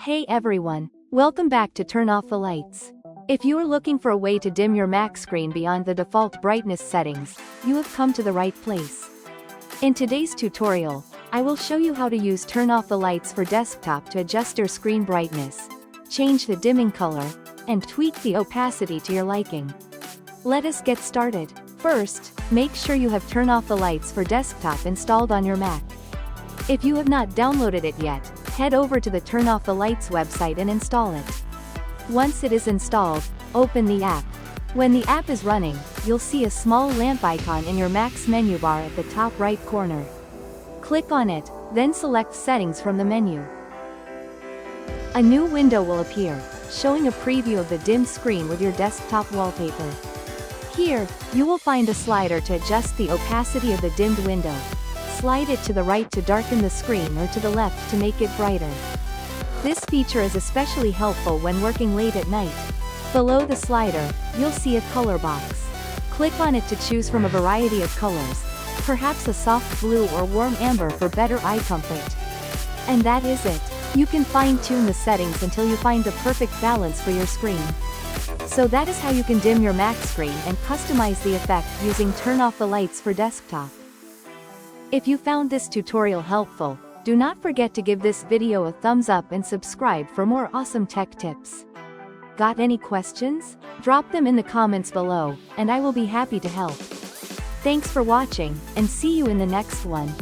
Hey everyone, welcome back to Turn Off the Lights. If you are looking for a way to dim your Mac screen beyond the default brightness settings, you have come to the right place. In today's tutorial, I will show you how to use Turn Off the Lights for desktop to adjust your screen brightness, change the dimming color, and tweak the opacity to your liking. Let us get started. First, make sure you have Turn Off the Lights for desktop installed on your Mac. If you have not downloaded it yet, head over to the Turn Off the Lights website and install it. Once it is installed, open the app. When the app is running, you'll see a small lamp icon in your Mac's menu bar at the top right corner. Click on it, then select Settings from the menu. A new window will appear, showing a preview of the dim screen with your desktop wallpaper. Here, you will find a slider to adjust the opacity of the dimmed window. Slide it to the right to darken the screen or to the left to make it brighter. This feature is especially helpful when working late at night. Below the slider, you'll see a color box. Click on it to choose from a variety of colors, perhaps a soft blue or warm amber for better eye comfort. And that is it. You can fine-tune the settings until you find the perfect balance for your screen. So that is how you can dim your Mac screen and customize the effect using Turn Off the Lights for desktop. If you found this tutorial helpful, do not forget to give this video a thumbs up and subscribe for more awesome tech tips. Got any questions? Drop them in the comments below, and I will be happy to help. Thanks for watching, and see you in the next one.